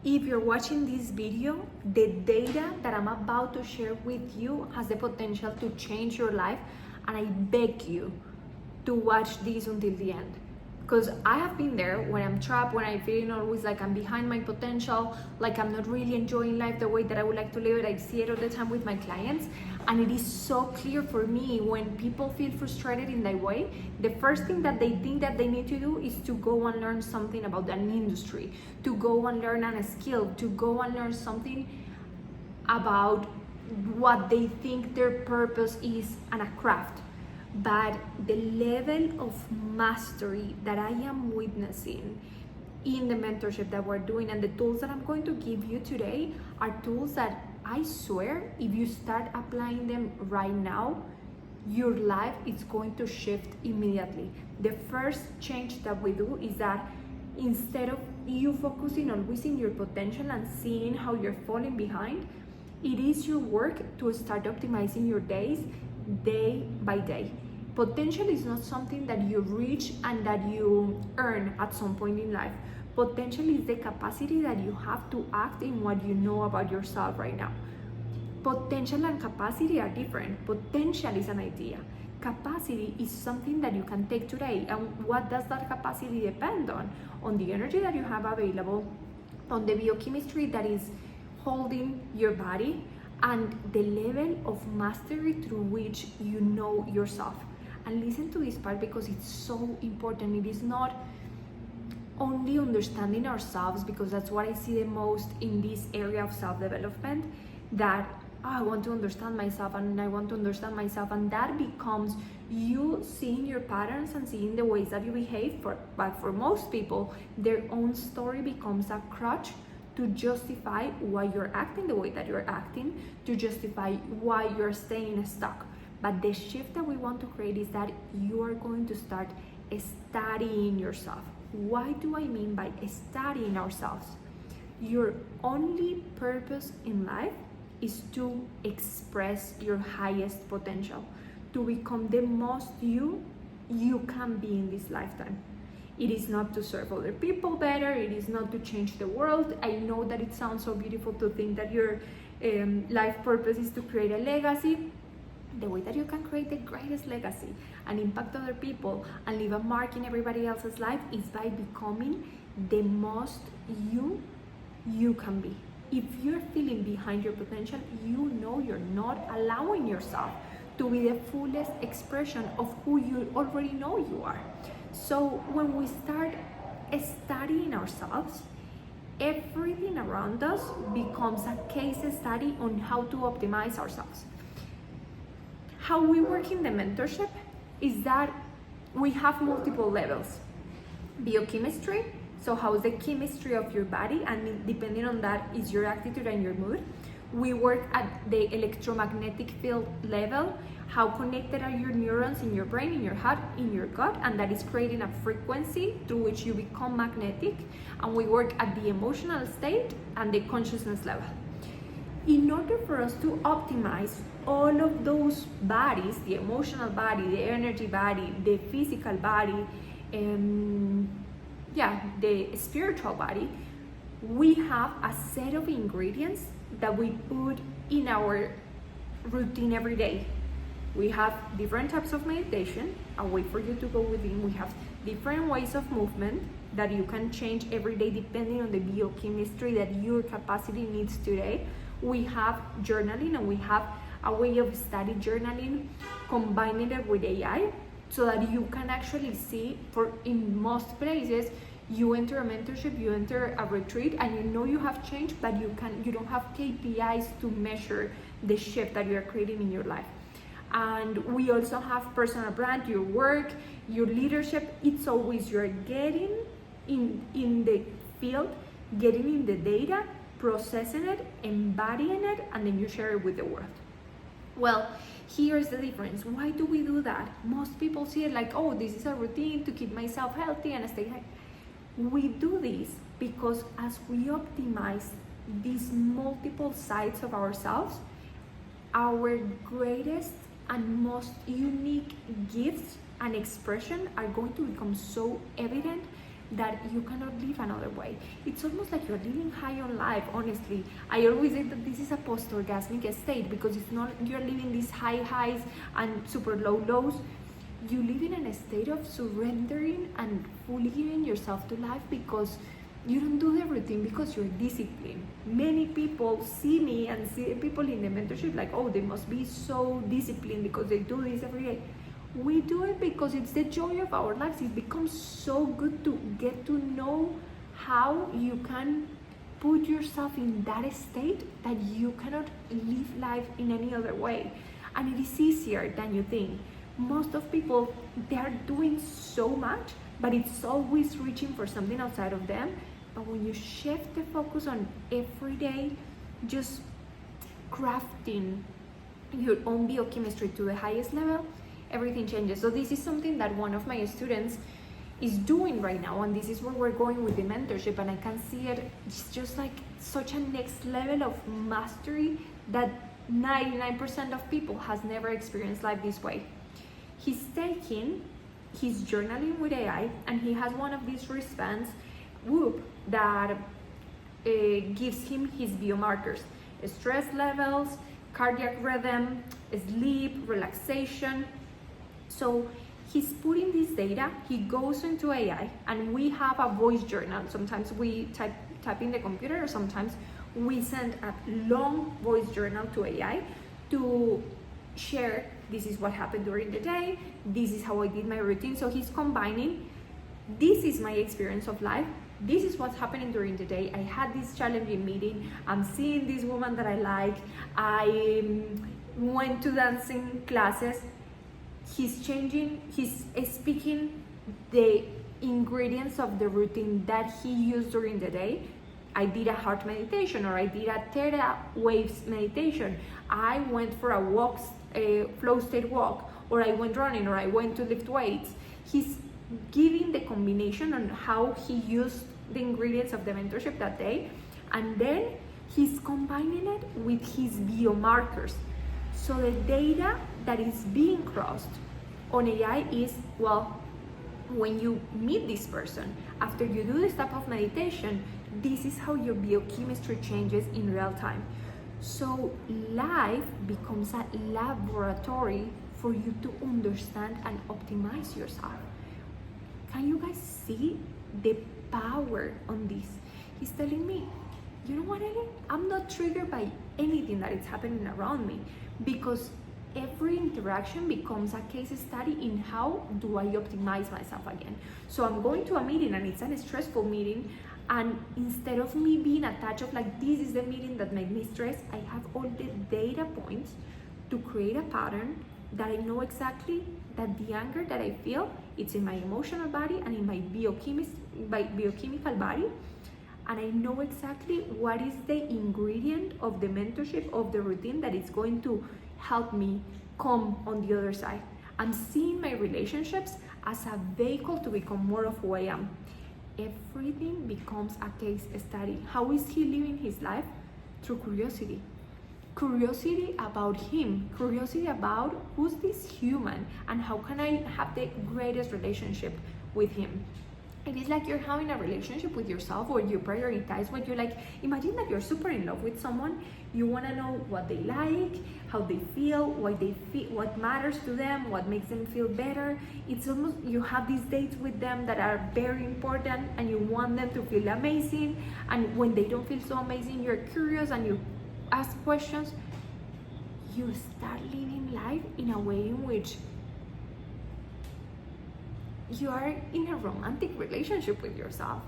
If you're watching this video, the data that I'm about to share with you has the potential to change your life, and I beg you to watch this until the end. Because I have been there when I'm trapped, when I'm feeling always like I'm behind my potential, like I'm not really enjoying life the way that I would like to live it. I see it all the time with my clients, and it is so clear for me when people feel frustrated in that way. The first thing that they think that they need to do is to go and learn something about an industry, to go and learn a skill, to go and learn something about what they think their purpose is and a craft. But the level of mastery that I am witnessing in the mentorship that we're doing and the tools that I'm going to give you today are tools that I swear if you start applying them right now, your life is going to shift immediately. The first change that we do is that instead of you focusing always in your potential and seeing how you're falling behind, it is your work to start optimizing your days day by day. Potential is not something that you reach and that you earn at some point in life. Potential is the capacity that you have to act in what you know about yourself right now. Potential and capacity are different. Potential is an idea. Capacity is something that you can take today. And what does that capacity depend on? On the energy that you have available, on the biochemistry that is holding your body, and the level of mastery through which you know yourself. And listen to this part because it's so important. It is not only understanding ourselves, because that's what I see the most in this area of self-development, that I want to understand myself and I want to understand myself, and that becomes you seeing your patterns and seeing the ways that you behave. But for most people, their own story becomes a crutch to justify why you're acting the way that you're acting, to justify why you're staying stuck. But the shift that we want to create is that you are going to start studying yourself. What do I mean by studying ourselves? Your only purpose in life is to express your highest potential, to become the most you can be in this lifetime. It is not to serve other people better. It is not to change the world. I know that it sounds so beautiful to think that your life purpose is to create a legacy. The way that you can create the greatest legacy and impact other people and leave a mark in everybody else's life is by becoming the most you can be. If you're feeling behind your potential, you know you're not allowing yourself to be the fullest expression of who you already know you are. So when we start studying ourselves, everything around us becomes a case study on how to optimize ourselves. How we work in the mentorship is that we have multiple levels. Biochemistry, so how is the chemistry of your body, and depending on that is your attitude and your mood. We work at the electromagnetic field level, how connected are your neurons in your brain, in your heart, in your gut, and that is creating a frequency through which you become magnetic. And we work at the emotional state and the consciousness level. In order for us to optimize all of those bodies, the emotional body, the energy body, the physical body, the spiritual body, we have a set of ingredients that we put in our routine every day. We have different types of meditation, a way for you to go within. We have different ways of movement that you can change every day depending on the biochemistry that your capacity needs today. We have journaling, and we have a way of study journaling, combining it with AI, so that you can actually see, for in most places, you enter a mentorship, you enter a retreat, and you know you have changed, but you don't have KPIs to measure the shift that you are creating in your life. And we also have personal brand, your work, your leadership. It's always you're getting in the field, getting in the data, processing it, embodying it, and then you share it with the world. Well, here's the difference. Why do we do that? Most people see it like, oh, this is a routine to keep myself healthy and stay healthy. We do this because as we optimize these multiple sides of ourselves, our greatest and most unique gifts and expression are going to become so evident that you cannot live another way. It's almost like you're living high on life, honestly. I always say that this is a post-orgasmic state, because it's not you're living these high highs and super low lows. You live in a state of surrendering and fully giving yourself to life, because you don't do the routine because you're disciplined. Many people see me and see people in the mentorship like, oh, they must be so disciplined because they do this every day. We do it because it's the joy of our lives. It becomes so good to get to know how you can put yourself in that state that you cannot live life in any other way. And it is easier than you think. Most of people, they are doing so much, but it's always reaching for something outside of them. But when you shift the focus on every day, just crafting your own biochemistry to the highest level, everything changes. So this is something that one of my students is doing right now, and this is where we're going with the mentorship, and I can see it. It's just like such a next level of mastery that 99% of people has never experienced life this way. He's taking his journaling with AI, and he has one of these wristbands, Whoop, that gives him his biomarkers, stress levels, cardiac rhythm, sleep, relaxation. So he's putting this data, he goes into AI, and we have a voice journal. Sometimes we type in the computer, or sometimes we send a long voice journal to AI to share, this is what happened during the day, this is how I did my routine. So he's combining, this is my experience of life, this is what's happening during the day, I had this challenging meeting, I'm seeing this woman that I like, I went to dancing classes. He's speaking the ingredients of the routine that he used during the day. I did a heart meditation, or I did a theta waves meditation. I went for a walk, a flow state walk, or I went running, or I went to lift weights. He's giving the combination on how he used the ingredients of the mentorship that day, and then he's combining it with his biomarkers. So the data that is being crossed on AI is, well, when you meet this person, after you do this type of meditation, this is how your biochemistry changes in real time. So life becomes a laboratory for you to understand and optimize yourself. Can you guys see the power on this? He's telling me, you know what, Ellie? I'm not triggered by anything that is happening around me, because every interaction becomes a case study in how do I optimize myself again. So I'm going to a meeting and it's a stressful meeting, and instead of me being attached of like, this is the meeting that made me stress, I have all the data points to create a pattern that I know exactly that the anger that I feel, it's in my emotional body and in my biochemical body. And I know exactly what is the ingredient of the mentorship, of the routine, that is going to help me come on the other side. I'm seeing my relationships as a vehicle to become more of who I am. Everything becomes a case study. How is he living his life? Through curiosity. Curiosity about him, curiosity about who's this human and how can I have the greatest relationship with him. It is like you're having a relationship with yourself, where you prioritize what you like. Imagine that you're super in love with someone. You want to know what they like, how they feel, what matters to them, what makes them feel better. It's almost, you have these dates with them that are very important, and you want them to feel amazing. And when they don't feel so amazing, you're curious and you ask questions. You start living life in a way in which you are in a romantic relationship with yourself,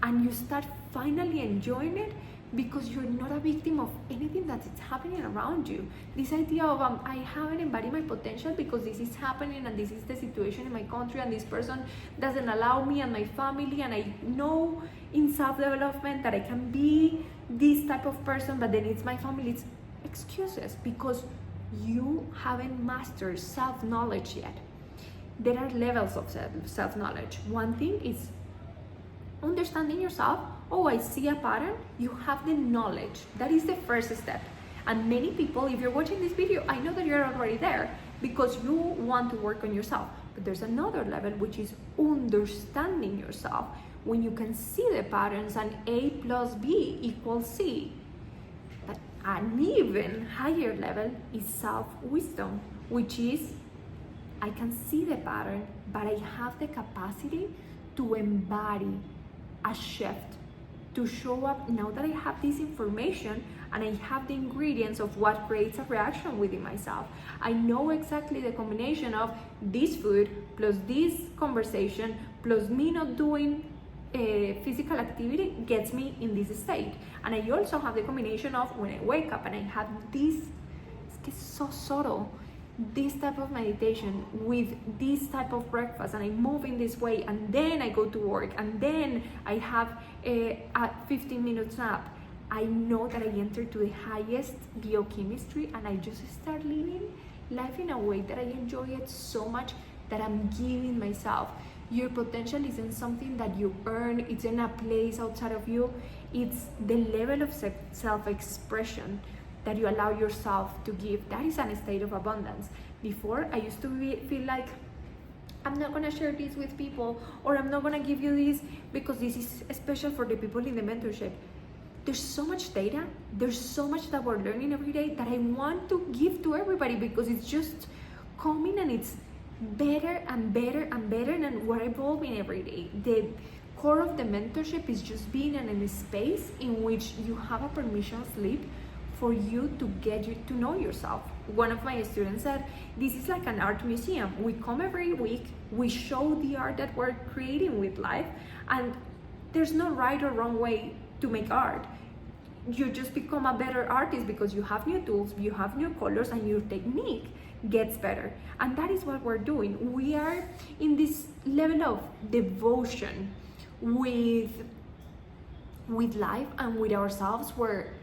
and you start finally enjoying it because you're not a victim of anything that is happening around you. This idea of I haven't embodied my potential because this is happening and this is the situation in my country and this person doesn't allow me and my family, and I know in self-development that I can be this type of person, but then it's my family. It's excuses because you haven't mastered self-knowledge yet. There are levels of self-knowledge. One thing is understanding yourself. Oh, I see a pattern. You have the knowledge. That is the first step. And many people, if you're watching this video, I know that you're already there because you want to work on yourself. But there's another level, which is understanding yourself, when you can see the patterns and A plus B equals C. But an even higher level is self-wisdom, which is I can see the pattern, but I have the capacity to embody a shift, to show up now that I have this information and I have the ingredients of what creates a reaction within myself. I know exactly the combination of this food plus this conversation plus me not doing physical activity gets me in this state. And I also have the combination of when I wake up and I have this, it's so subtle, this type of meditation with this type of breakfast, and I move in this way, and then I go to work, and then I have a 15 minutes nap. I know that I enter to the highest biochemistry, and I just start living life in a way that I enjoy it so much that I'm giving myself. Your potential isn't something that you earn, it's in a place outside of you. It's the level of self-expression that you allow yourself to give. That is a state of abundance. Before, I used to feel like, I'm not gonna share this with people, or I'm not gonna give you this because this is special for the people in the mentorship. There's so much data, there's so much that we're learning every day that I want to give to everybody because it's just coming and it's better and better and better, and we're evolving every day. The core of the mentorship is just being in a space in which you have a permission slip for you to get you to know yourself. One of my students said, this is like an art museum. We come every week, we show the art that we're creating with life, and there's no right or wrong way to make art. You just become a better artist because you have new tools, you have new colors, and your technique gets better. And that is what we're doing. We are in this level of devotion with life and with ourselves where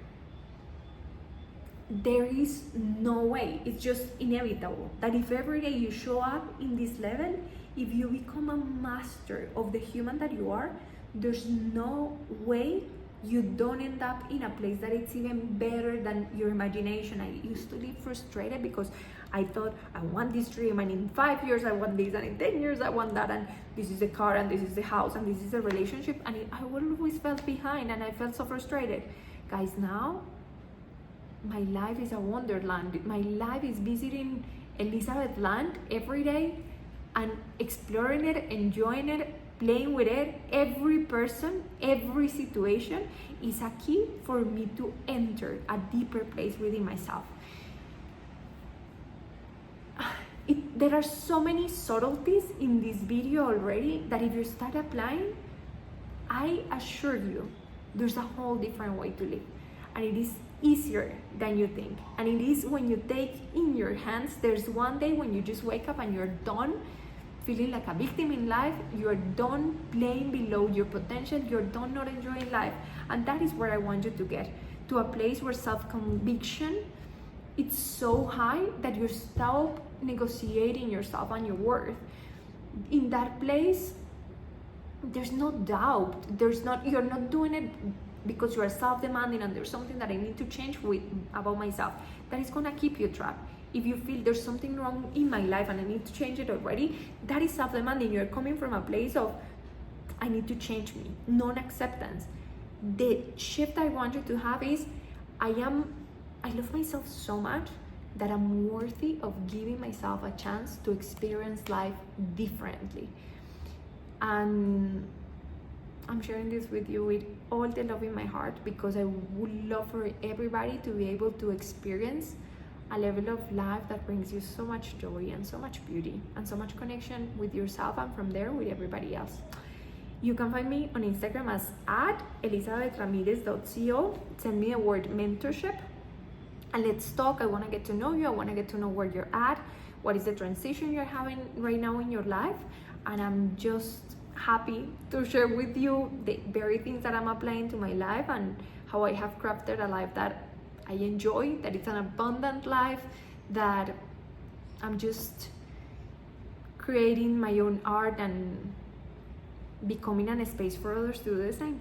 there is no way, it's just inevitable that if every day you show up in this level, if you become a master of the human that you are, there's no way you don't end up in a place that it's even better than your imagination. I used to be frustrated because I thought I want this dream, and in 5 years I want this, and in 10 years I want that, and this is the car, and this is the house, and this is the relationship, and I always felt behind and I felt so frustrated. Guys, now my life is a wonderland. My life is visiting Elizabeth Land every day and exploring it, enjoying it, playing with it. Every person, every situation is a key for me to enter a deeper place within myself. There are so many subtleties in this video already that if you start applying, I assure you, there's a whole different way to live. And it is easier than you think. And it is when you take in your hands. There's one day when you just wake up and you're done feeling like a victim in life, you're done playing below your potential, you're done not enjoying life. And that is where I want you to get, to a place where self-conviction, it's so high that you stop negotiating yourself and your worth. In that place, there's no doubt, you're not doing it because you are self-demanding and there's something that I need to change about myself. That is gonna keep you trapped. If you feel there's something wrong in my life and I need to change it already, that is self-demanding. You're coming from a place of, I need to change me, non-acceptance. The shift I want you to have is, I love myself so much that I'm worthy of giving myself a chance to experience life differently. And I'm sharing this with you with all the love in my heart because I would love for everybody to be able to experience a level of life that brings you so much joy and so much beauty and so much connection with yourself, and from there with everybody else. You can find me on Instagram as @elizabethramirez.co. Send me the word mentorship and let's talk. I want to get to know you. I want to get to know where you're at, what is the transition you're having right now in your life, and I'm just happy to share with you the very things that I'm applying to my life and how I have crafted a life that I enjoy, that it's an abundant life, that I'm just creating my own art and becoming a space for others to do the same.